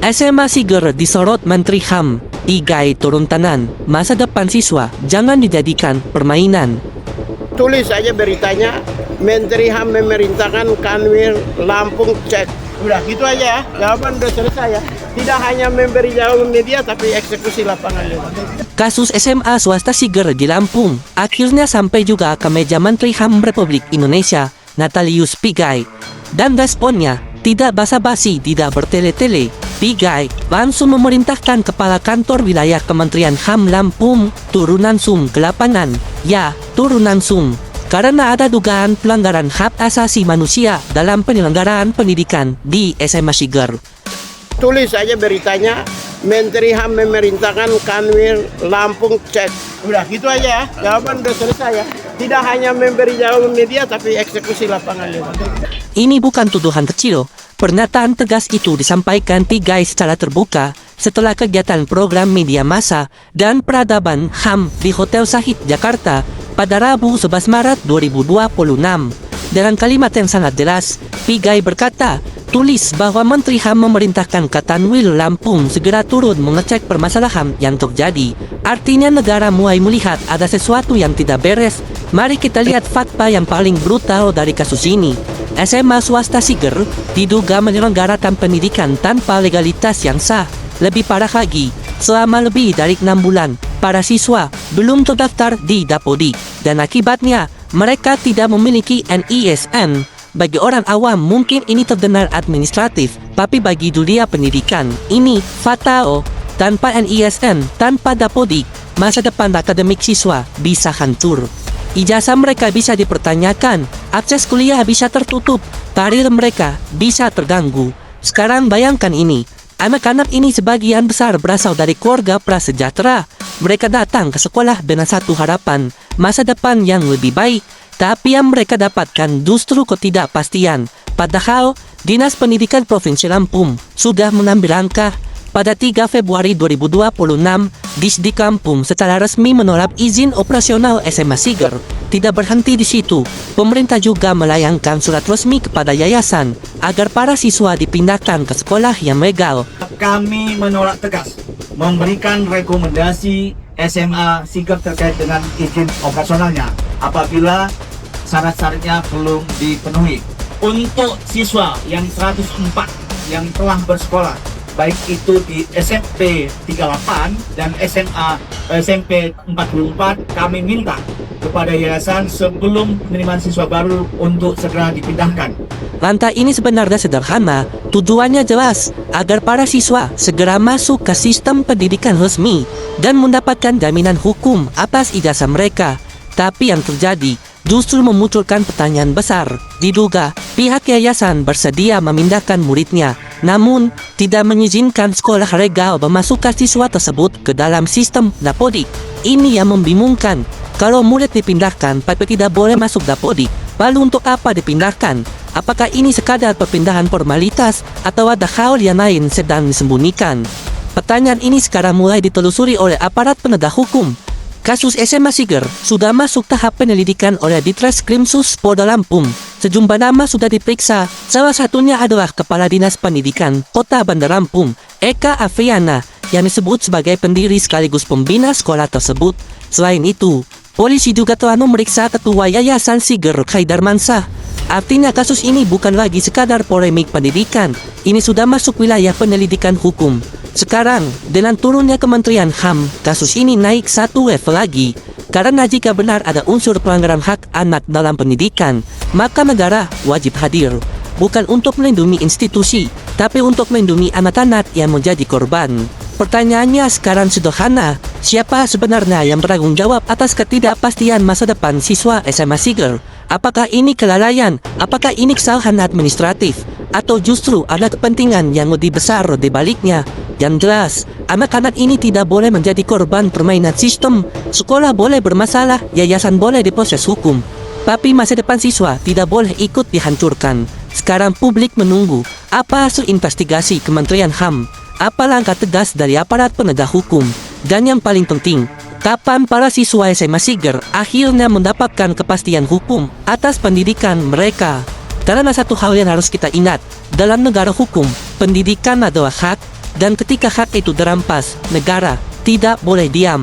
SMA Siger disorot Menteri HAM, Igay turun tangan, masa depan siswa jangan dijadikan permainan. Tulis aja beritanya, Menteri HAM memerintahkan Kanwil Lampung cek. Udah gitu aja ya, jawaban udah selesai ya. Tidak hanya memberi jawaban media tapi eksekusi lapangan juga. Kasus SMA swasta Siger di Lampung akhirnya sampai juga ke meja Menteri HAM Republik Indonesia, Natalius Pigay. Dan responnya tidak basa-basi, tidak bertele-tele. Pigay langsung memerintahkan Kepala Kantor Wilayah Kementerian HAM Lampung turun langsung ke lapangan. Ya, turun langsung. Karena ada dugaan pelanggaran hak asasi manusia dalam penyelenggaraan pendidikan di SMA Siger. Tulis aja beritanya, Menteri HAM memerintahkan Kanwil Lampung cek. Udah gitu aja ya, jawaban udah selesai ya. Tidak hanya memberi jawaban media tapi eksekusi lapangan juga. Ini bukan tuduhan kecil. Pernyataan tegas itu disampaikan Pigay secara terbuka setelah kegiatan program media massa dan peradaban HAM di Hotel Sahid, Jakarta pada Rabu 11 Maret 2026. Dengan kalimat yang sangat jelas, Pigay berkata, tulis bahwa Menteri HAM memerintahkan Kanwil Lampung segera turun mengecek permasalahan yang terjadi. Artinya negara mulai melihat ada sesuatu yang tidak beres. Mari kita lihat fakta yang paling brutal dari kasus ini. SMA swasta Siger diduga menyelenggarakan pendidikan tanpa legalitas yang sah. Lebih parah lagi, selama lebih dari 6 bulan, para siswa belum terdaftar di Dapodik. Dan akibatnya, mereka tidak memiliki NISN. Bagi orang awam mungkin ini terdengar administratif, tapi bagi dunia pendidikan, ini fatal. Tanpa NISN, tanpa Dapodik, masa depan akademik siswa bisa hancur. Ijazah mereka bisa dipertanyakan, akses kuliah bisa tertutup, karir mereka bisa terganggu. Sekarang bayangkan ini, anak-anak ini sebagian besar berasal dari keluarga prasejahtera. Mereka datang ke sekolah dengan satu harapan, masa depan yang lebih baik. Tapi yang mereka dapatkan justru ketidakpastian. Padahal, Dinas Pendidikan Provinsi Lampung sudah mengambil langkah. Pada 3 Februari 2026, Disdik Lampung secara resmi menolak izin operasional SMA Siger. Tidak berhenti di situ, pemerintah juga melayangkan surat resmi kepada yayasan agar para siswa dipindahkan ke sekolah yang legal. Kami menolak tegas memberikan rekomendasi SMA Siger terkait dengan izin operasionalnya apabila syarat-syaratnya belum dipenuhi. Untuk siswa yang 104 yang telah bersekolah, baik itu di SMP 38 dan SMP 44, kami minta kepada yayasan sebelum penerimaan siswa baru untuk segera dipindahkan. Langkah ini sebenarnya sederhana, tujuannya jelas agar para siswa segera masuk ke sistem pendidikan resmi dan mendapatkan jaminan hukum atas ijazah mereka. Tapi yang terjadi justru memunculkan pertanyaan besar. Diduga pihak yayasan bersedia memindahkan muridnya, namun tidak mengizinkan sekolah legal memasukkan siswa tersebut ke dalam sistem Dapodik. Ini yang membingungkan. Kalau murid dipindahkan tapi tidak boleh masuk Dapodik, lalu untuk apa dipindahkan? Apakah ini sekadar perpindahan formalitas atau ada hal yang lain sedang disembunyikan? Pertanyaan ini sekarang mulai ditelusuri oleh aparat penegak hukum. Kasus SMA Siger sudah masuk tahap penyelidikan oleh Ditreskrimsus Polda Lampung. Sejumlah nama sudah diperiksa, salah satunya adalah Kepala Dinas Pendidikan Kota Bandar Lampung, Eka Afriana, yang disebut sebagai pendiri sekaligus pembina sekolah tersebut. Selain itu, polisi juga telah memeriksa Ketua Yayasan Siger Khaidarmansah. Artinya kasus ini bukan lagi sekadar polemik pendidikan, ini sudah masuk wilayah penyelidikan hukum. Sekarang, dengan turunnya Kementerian HAM, kasus ini naik satu level lagi. Karena jika benar ada unsur pelanggaran hak anak dalam pendidikan, maka negara wajib hadir. Bukan untuk melindungi institusi, tapi untuk melindungi anak-anak yang menjadi korban. Pertanyaannya sekarang sederhana, siapa sebenarnya yang bertanggung jawab atas ketidakpastian masa depan siswa SMA Siger? Apakah ini kelalaian? Apakah ini kesalahan administratif? Atau justru ada kepentingan yang lebih besar di baliknya? Yang jelas, anak-anak ini tidak boleh menjadi korban permainan sistem. Sekolah boleh bermasalah, yayasan boleh diproses hukum. Tapi masa depan siswa tidak boleh ikut dihancurkan. Sekarang publik menunggu apa hasil investigasi Kementerian HAM, apa langkah tegas dari aparat penegak hukum, dan yang paling penting, kapan para siswa SMA Siger akhirnya mendapatkan kepastian hukum atas pendidikan mereka. Karena satu hal yang harus kita ingat, dalam negara hukum, pendidikan adalah hak, Dan ketika hak itu dirampas, negara tidak boleh diam.